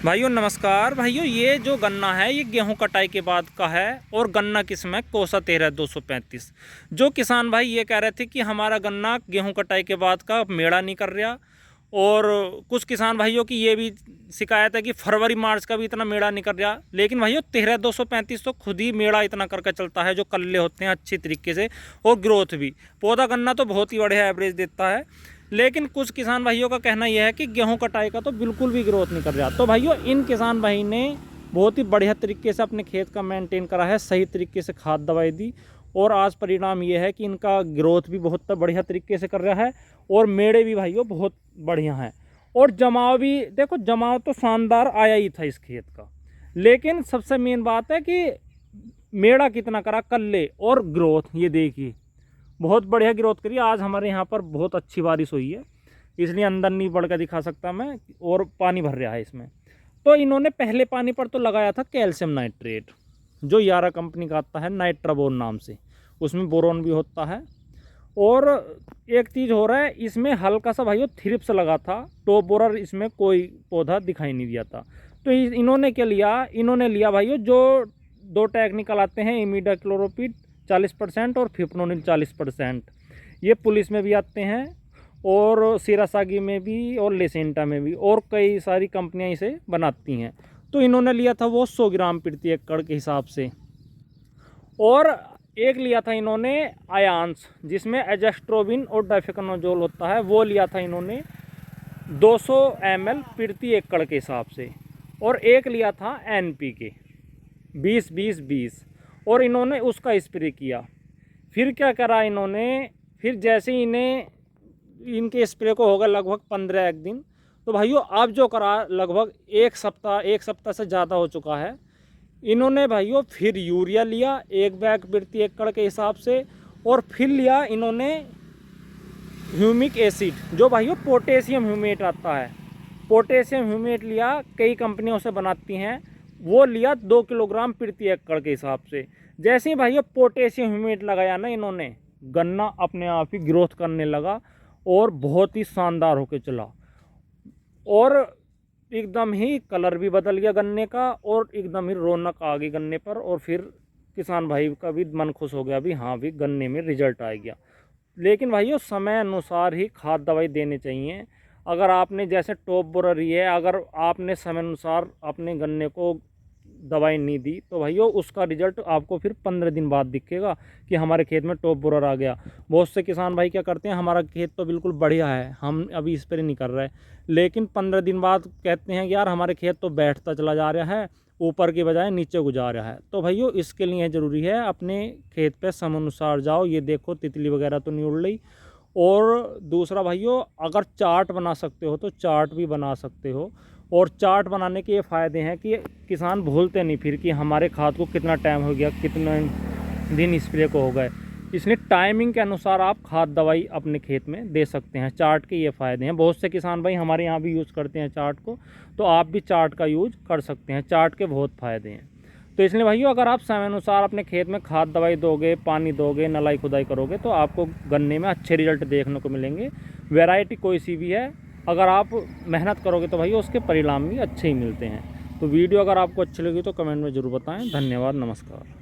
भाइयों नमस्कार। भाइयों ये जो गन्ना है ये गेहूं कटाई के बाद का है और गन्ना किस्म है कोसा 13-235। जो किसान भाई ये कह रहे थे कि हमारा गन्ना गेहूं कटाई के बाद का मेड़ा नहीं कर रहा, और कुछ किसान भाइयों की ये भी शिकायत है कि फरवरी मार्च का भी इतना मेड़ा नहीं कर रहा। लेकिन भाइयों 13-235 तो खुद ही मेड़ा इतना करके चलता है, जो कल्ले होते हैं अच्छी तरीके से, और ग्रोथ भी। पौधा गन्ना तो बहुत ही बढ़िया एवरेज देता है। लेकिन कुछ किसान भाइयों का कहना यह है कि गेहूं कटाई का तो बिल्कुल भी ग्रोथ नहीं कर रहा। तो भाइयों इन किसान भाई ने बहुत ही बढ़िया तरीके से अपने खेत का मेंटेन करा है, सही तरीके से खाद दवाई दी, और आज परिणाम ये है कि इनका ग्रोथ भी बहुत बढ़िया तरीके से कर रहा है, और मेड़े भी भाइयों बहुत बढ़िया हैं, और जमाव भी देखो, जमाव तो शानदार आया ही था इस खेत का। लेकिन सबसे मेन बात है कि मेड़ा कितना करा, कल्ले और ग्रोथ ये देखिए बहुत बढ़िया ग्रोथ करी। आज हमारे यहाँ पर बहुत अच्छी बारिश हुई है, इसलिए अंदर नहीं बढ़ कर दिखा सकता मैं, और पानी भर रहा है इसमें। तो इन्होंने पहले पानी पर तो लगाया था कैल्शियम नाइट्रेट, जो यारा कंपनी का आता है नाइट्राबोन नाम से, उसमें बोरोन भी होता है। और एक चीज़ हो रहा है, इसमें हल्का सा भाइयों थ्रिप्स लगा था, टॉप बोरर इसमें कोई पौधा दिखाई नहीं दिया था। तो इन्होंने क्या लिया, इन्होंने लिया भाइयों जो दो टेक्निकल आते हैं, इमिडाक्लोरोपिड 40% और फिप्रोनिल 40%। ये पुलिस में भी आते हैं, और सिरासागी में भी, और लेसेंटा में भी, और कई सारी कंपनियां इसे बनाती हैं। तो इन्होंने लिया था वो 100 ग्राम प्रति एकड़ के हिसाब से। और एक लिया था इन्होंने आयांस, जिसमें एजेस्ट्रोबिन और डाइफेकनोजोल होता है, वो लिया था इन्होंने 200 ml प्रति एकड़ के हिसाब से। और एक लिया था NPK 20-20-20, और इन्होंने उसका स्प्रे किया। फिर क्या करा इन्होंने, फिर जैसे ही इन्हें इनके स्प्रे को होगा लगभग 15 एक दिन, तो भाइयों अब जो करा लगभग एक सप्ताह से ज़्यादा हो चुका है। इन्होंने भाइयों फिर यूरिया लिया 1 बैग प्रति एकड़ के हिसाब से, और फिर लिया इन्होंने ह्यूमिक एसिड, जो भाइयों पोटेशियम ह्यूमेट आता है, पोटेशियम ह्यूमेट लिया, कई कंपनियों से बनाती हैं, वो लिया 2 किलोग्राम प्रति एकड़ के हिसाब से। जैसे ही भाइयों पोटेशियम ह्यूमेट लगाया ना इन्होंने, गन्ना अपने आप ही ग्रोथ करने लगा, और बहुत ही शानदार होके चला, और एकदम ही कलर भी बदल गया गन्ने का, और एकदम ही रौनक आ गई गन्ने पर। और फिर किसान भाई का भी मन खुश हो गया, भी हाँ भी गन्ने में रिजल्ट आ गया। लेकिन भाइयों समय अनुसार ही खाद दवाई देने चाहिए। अगर आपने जैसे टॉप बोरर ही है, अगर आपने समय अनुसार अपने गन्ने को दवाई नहीं दी, तो भाइयों उसका रिजल्ट आपको फिर 15 दिन बाद दिखेगा कि हमारे खेत में टॉप बोरर आ गया। बहुत से किसान भाई क्या करते हैं, हमारा खेत तो बिल्कुल बढ़िया है, हम अभी स्प्रे नहीं कर रहे, लेकिन 15 दिन बाद कहते हैं कि यार हमारे खेत तो बैठता चला जा रहा है, ऊपर की बजाय नीचे को जा रहा है। तो भाइयों इसके लिए ज़रूरी है अपने खेत पे समय अनुसार जाओ। ये देखो तितली वगैरह तो नहीं उड़ रही। और दूसरा भाइयों, अगर चार्ट बना सकते हो तो चार्ट भी बना सकते हो। और चार्ट बनाने के ये फ़ायदे हैं कि किसान भूलते नहीं फिर कि हमारे खाद को कितना टाइम हो गया, कितने दिन स्प्रे को हो गए। इसलिए टाइमिंग के अनुसार आप खाद दवाई अपने खेत में दे सकते हैं। चार्ट के ये फ़ायदे हैं। बहुत से किसान भाई हमारे यहाँ भी यूज़ करते हैं चार्ट को, तो आप भी चार्ट का यूज कर सकते हैं। चार्ट के बहुत फ़ायदे हैं। तो इसलिए भाइयों अगर आप समय अनुसार अपने खेत में खाद दवाई दोगे, पानी दोगे, नलाई खुदाई करोगे, तो आपको गन्ने में अच्छे रिजल्ट देखने को मिलेंगे। वैरायटी कोई सी भी है, अगर आप मेहनत करोगे तो भाई उसके परिणाम भी अच्छे ही मिलते हैं। तो वीडियो अगर आपको अच्छी लगी तो कमेंट में ज़रूर बताएं। धन्यवाद, नमस्कार।